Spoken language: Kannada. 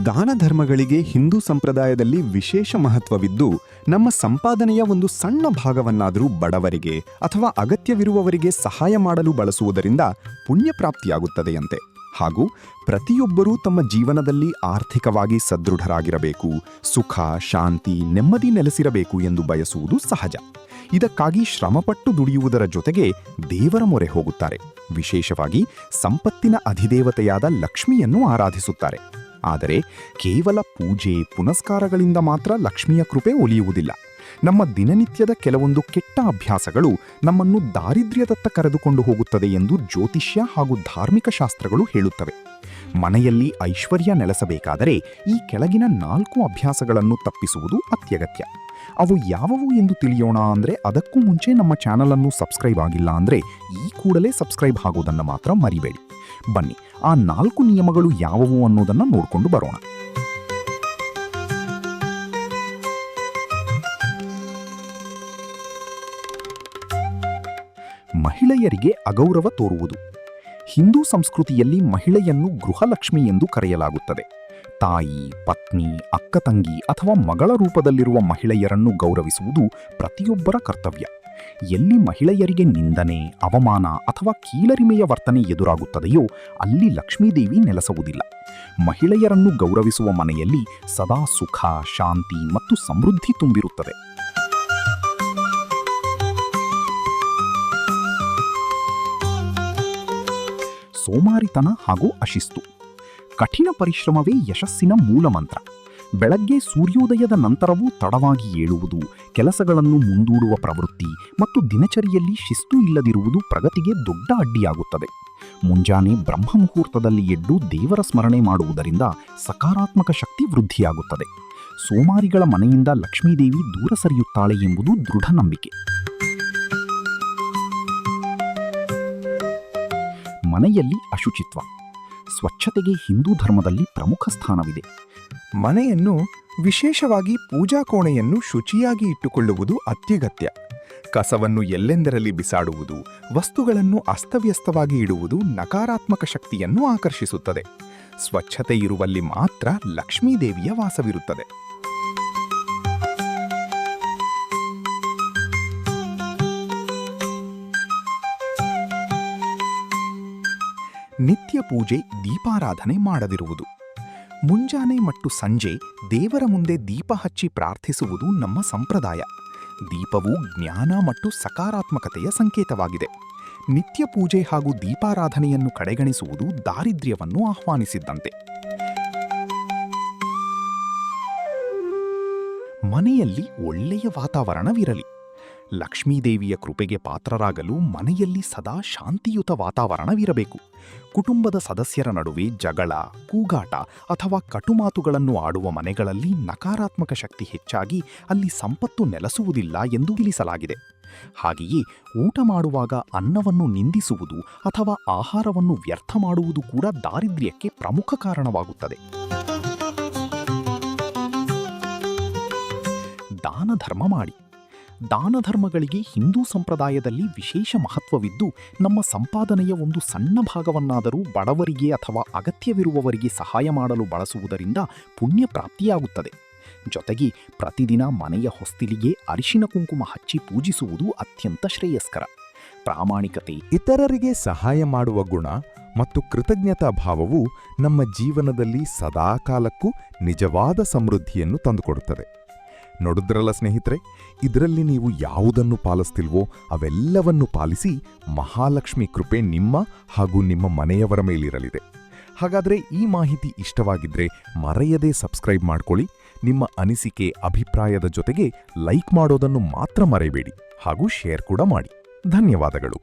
ದಾನ ಧರ್ಮಗಳಿಗೆ ಹಿಂದೂ ಸಂಪ್ರದಾಯದಲ್ಲಿ ವಿಶೇಷ ಮಹತ್ವವಿದ್ದು, ನಮ್ಮ ಸಂಪಾದನೆಯ ಒಂದು ಸಣ್ಣ ಭಾಗವನ್ನಾದರೂ ಬಡವರಿಗೆ ಅಥವಾ ಅಗತ್ಯವಿರುವವರಿಗೆ ಸಹಾಯ ಮಾಡಲು ಬಳಸುವುದರಿಂದ ಪುಣ್ಯಪ್ರಾಪ್ತಿಯಾಗುತ್ತದೆಯಂತೆ. ಹಾಗೂ ಪ್ರತಿಯೊಬ್ಬರೂ ತಮ್ಮ ಜೀವನದಲ್ಲಿ ಆರ್ಥಿಕವಾಗಿ ಸದೃಢರಾಗಿರಬೇಕು, ಸುಖ, ಶಾಂತಿ, ನೆಮ್ಮದಿ ನೆಲೆಸಿರಬೇಕು ಎಂದು ಬಯಸುವುದು ಸಹಜ. ಇದಕ್ಕಾಗಿ ಶ್ರಮಪಟ್ಟು ದುಡಿಯುವುದರ ಜೊತೆಗೆ ದೇವರ ಮೊರೆ ಹೋಗುತ್ತಾರೆ. ವಿಶೇಷವಾಗಿ ಸಂಪತ್ತಿನ ಅಧಿದೇವತೆಯಾದ ಲಕ್ಷ್ಮಿಯನ್ನು ಆರಾಧಿಸುತ್ತಾರೆ. ಆದರೆ ಕೇವಲ ಪೂಜೆ ಪುನಸ್ಕಾರಗಳಿಂದ ಮಾತ್ರ ಲಕ್ಷ್ಮಿಯ ಕೃಪೆ ಒಲಿಯುವುದಿಲ್ಲ. ನಮ್ಮ ದಿನನಿತ್ಯದ ಕೆಲವೊಂದು ಕೆಟ್ಟ ಅಭ್ಯಾಸಗಳು ನಮ್ಮನ್ನು ದಾರಿದ್ರ್ಯದತ್ತ ಕರೆದುಕೊಂಡು ಹೋಗುತ್ತದೆ ಎಂದು ಜ್ಯೋತಿಷ್ಯ ಹಾಗೂ ಧಾರ್ಮಿಕ ಶಾಸ್ತ್ರಗಳು ಹೇಳುತ್ತವೆ. ಮನೆಯಲ್ಲಿ ಐಶ್ವರ್ಯ ನೆಲೆಸಬೇಕಾದರೆ ಈ ಕೆಳಗಿನ 4 ಅಭ್ಯಾಸಗಳನ್ನು ತಪ್ಪಿಸುವುದು ಅತ್ಯಗತ್ಯ. ಅವು ಯಾವುವು ಎಂದು ತಿಳಿಯೋಣ ಅಂದರೆ ಅದಕ್ಕೂ ಮುಂಚೆ ನಮ್ಮ ಚಾನಲನ್ನು ಸಬ್ಸ್ಕ್ರೈಬ್ ಆಗಿಲ್ಲ ಅಂದರೆ ಈ ಕೂಡಲೇ ಸಬ್ಸ್ಕ್ರೈಬ್ ಆಗೋದನ್ನು ಮಾತ್ರ ಮರಿಬೇಡಿ. ಬನ್ನಿ, ಆ 4 ನಿಯಮಗಳು ಯಾವುವು ಅನ್ನೋದನ್ನು ನೋಡಿಕೊಂಡು ಬರೋಣ. ಮಹಿಳೆಯರಿಗೆ ಅಗೌರವ ತೋರುವುದು. ಹಿಂದೂ ಸಂಸ್ಕೃತಿಯಲ್ಲಿ ಮಹಿಳೆಯನ್ನು ಗೃಹಲಕ್ಷ್ಮಿ ಎಂದು ಕರೆಯಲಾಗುತ್ತದೆ. ತಾಯಿ, ಪತ್ನಿ, ಅಕ್ಕ ತಂಗಿ ಅಥವಾ ಮಗಳ ರೂಪದಲ್ಲಿರುವ ಮಹಿಳೆಯರನ್ನು ಗೌರವಿಸುವುದು ಪ್ರತಿಯೊಬ್ಬರ ಕರ್ತವ್ಯ. ಎಲ್ಲಿ ಮಹಿಳೆಯರಿಗೆ ನಿಂದನೆ, ಅವಮಾನ ಅಥವಾ ಕೀಳರಿಮೆಯ ವರ್ತನೆ ಎದುರಾಗುತ್ತದೆಯೋ ಅಲ್ಲಿ ಲಕ್ಷ್ಮೀದೇವಿ ನೆಲೆಸುವುದಿಲ್ಲ. ಮಹಿಳೆಯರನ್ನು ಗೌರವಿಸುವ ಮನೆಯಲ್ಲಿ ಸದಾ ಸುಖ, ಶಾಂತಿ ಮತ್ತು ಸಮೃದ್ಧಿ ತುಂಬಿರುತ್ತದೆ. ಸೋಮಾರಿತನ ಹಾಗೂ ಅಶಿಸ್ತು. ಕಠಿಣ ಪರಿಶ್ರಮವೇ ಯಶಸ್ಸಿನ ಮೂಲಮಂತ್ರ. ಬೆಳಗ್ಗೆ ಸೂರ್ಯೋದಯದ ನಂತರವೂ ತಡವಾಗಿ ಏಳುವುದು, ಕೆಲಸಗಳನ್ನು ಮುಂದೂಡುವ ಪ್ರವೃತ್ತಿ ಮತ್ತು ದಿನಚರಿಯಲ್ಲಿ ಶಿಸ್ತು ಇಲ್ಲದಿರುವುದು ಪ್ರಗತಿಗೆ ದೊಡ್ಡ ಅಡ್ಡಿಯಾಗುತ್ತದೆ. ಮುಂಜಾನೆ ಬ್ರಹ್ಮ ಮುಹೂರ್ತದಲ್ಲಿ ಎದ್ದು ದೇವರ ಸ್ಮರಣೆ ಮಾಡುವುದರಿಂದ ಸಕಾರಾತ್ಮಕ ಶಕ್ತಿ ವೃದ್ಧಿಯಾಗುತ್ತದೆ. ಸೋಮಾರಿಗಳ ಮನೆಯಿಂದ ಲಕ್ಷ್ಮೀದೇವಿ ದೂರ ಸರಿಯುತ್ತಾಳೆ ಎಂಬುದು ದೃಢ ನಂಬಿಕೆ. ಮನೆಯಲ್ಲಿ ಅಶುಚಿತ್ವ. ಸ್ವಚ್ಛತೆಗೆ ಹಿಂದೂ ಧರ್ಮದಲ್ಲಿ ಪ್ರಮುಖ ಸ್ಥಾನವಿದೆ. ಮನೆಯನ್ನು, ವಿಶೇಷವಾಗಿ ಪೂಜಾ ಕೋಣೆಯನ್ನು ಶುಚಿಯಾಗಿ ಇಟ್ಟುಕೊಳ್ಳುವುದು ಅತ್ಯಗತ್ಯ. ಕಸವನ್ನು ಎಲ್ಲೆಂದರಲ್ಲಿ ಬಿಸಾಡುವುದು, ವಸ್ತುಗಳನ್ನು ಅಸ್ತವ್ಯಸ್ತವಾಗಿ ಇಡುವುದು ನಕಾರಾತ್ಮಕ ಶಕ್ತಿಯನ್ನು ಆಕರ್ಷಿಸುತ್ತದೆ. ಸ್ವಚ್ಛತೆ ಇರುವಲ್ಲಿ ಮಾತ್ರ ಲಕ್ಷ್ಮೀದೇವಿಯ ವಾಸವಿರುತ್ತದೆ. ನಿತ್ಯ ಪೂಜೆ, ದೀಪಾರಾಧನೆ ಮಾಡದಿರುವುದು. ಮುಂಜಾನೆ ಮತ್ತು ಸಂಜೆ ದೇವರ ಮುಂದೆ ದೀಪ ಹಚ್ಚಿ ಪ್ರಾರ್ಥಿಸುವುದು ನಮ್ಮ ಸಂಪ್ರದಾಯ. ದೀಪವು ಜ್ಞಾನ ಮತ್ತು ಸಕಾರಾತ್ಮಕತೆಯ ಸಂಕೇತವಾಗಿದೆ. ನಿತ್ಯ ಪೂಜೆ ಹಾಗೂ ದೀಪಾರಾಧನೆಯನ್ನು ಕಡೆಗಣಿಸುವುದು ದಾರಿದ್ರ್ಯವನ್ನು ಆಹ್ವಾನಿಸಿದ್ದಂತೆ. ಮನೆಯಲ್ಲಿ ಒಳ್ಳೆಯ ವಾತಾವರಣವಿರಲಿ. ಲಕ್ಷ್ಮೀದೇವಿಯ ಕೃಪೆಗೆ ಪಾತ್ರರಾಗಲು ಮನೆಯಲ್ಲಿ ಸದಾ ಶಾಂತಿಯುತ ವಾತಾವರಣವಿರಬೇಕು. ಕುಟುಂಬದ ಸದಸ್ಯರ ನಡುವೆ ಜಗಳ, ಕೂಗಾಟ ಅಥವಾ ಕಟುಮಾತುಗಳನ್ನು ಆಡುವ ಮನೆಗಳಲ್ಲಿ ನಕಾರಾತ್ಮಕ ಶಕ್ತಿ ಹೆಚ್ಚಾಗಿ ಅಲ್ಲಿ ಸಂಪತ್ತು ನೆಲೆಸುವುದಿಲ್ಲ ಎಂದು ತಿಳಿಸಲಾಗಿದೆ. ಹಾಗೆಯೇ ಊಟ ಮಾಡುವಾಗ ಅನ್ನವನ್ನು ನಿಂದಿಸುವುದು ಅಥವಾ ಆಹಾರವನ್ನು ವ್ಯರ್ಥ ಮಾಡುವುದು ಕೂಡ ದಾರಿದ್ರ್ಯಕ್ಕೆ ಪ್ರಮುಖ ಕಾರಣವಾಗುತ್ತದೆ. ದಾನ ಧರ್ಮ ಮಾಡಿ. ದಾನ ಧರ್ಮಗಳಿಗೆ ಹಿಂದೂ ಸಂಪ್ರದಾಯದಲ್ಲಿ ವಿಶೇಷ ಮಹತ್ವವಿದ್ದು, ನಮ್ಮ ಸಂಪಾದನೆಯ ಒಂದು ಸಣ್ಣ ಭಾಗವನ್ನಾದರೂ ಬಡವರಿಗೆ ಅಥವಾ ಅಗತ್ಯವಿರುವವರಿಗೆ ಸಹಾಯ ಮಾಡಲು ಬಳಸುವುದರಿಂದ ಪುಣ್ಯ ಪ್ರಾಪ್ತಿಯಾಗುತ್ತದೆ. ಜೊತೆಗೆ ಪ್ರತಿದಿನ ಮನೆಯ ಹೊಸ್ತಿಲಿಗೆ ಅರಿಶಿನ ಕುಂಕುಮ ಹಚ್ಚಿ ಪೂಜಿಸುವುದು ಅತ್ಯಂತ ಶ್ರೇಯಸ್ಕರ. ಪ್ರಾಮಾಣಿಕತೆ, ಇತರರಿಗೆ ಸಹಾಯ ಮಾಡುವ ಗುಣ ಮತ್ತು ಕೃತಜ್ಞತಾ ಭಾವವು ನಮ್ಮ ಜೀವನದಲ್ಲಿ ಸದಾಕಾಲಕ್ಕೂ ನಿಜವಾದ ಸಮೃದ್ಧಿಯನ್ನು ತಂದುಕೊಡುತ್ತದೆ. ನೋಡಿದ್ರಲ್ಲ ಸ್ನೇಹಿತರೆ, ಇದರಲ್ಲಿ ನೀವು ಯಾವುದನ್ನು ಪಾಲಿಸ್ತಿಲ್ವೋ ಅವೆಲ್ಲವನ್ನು ಪಾಲಿಸಿ ಮಹಾಲಕ್ಷ್ಮಿ ಕೃಪೆ ನಿಮ್ಮ ಹಾಗೂ ನಿಮ್ಮ ಮನೆಯವರ ಮೇಲಿರಲಿದೆ. ಹಾಗಾದರೆ ಈ ಮಾಹಿತಿ ಇಷ್ಟವಾಗಿದ್ರೆ ಮರೆಯದೇ ಸಬ್ಸ್ಕ್ರೈಬ್ ಮಾಡ್ಕೊಳ್ಳಿ. ನಿಮ್ಮ ಅನಿಸಿಕೆ, ಅಭಿಪ್ರಾಯದ ಜೊತೆಗೆ ಲೈಕ್ ಮಾಡೋದನ್ನು ಮಾತ್ರ ಮರೆಯಬೇಡಿ ಹಾಗೂ ಶೇರ್ ಕೂಡ ಮಾಡಿ. ಧನ್ಯವಾದಗಳು.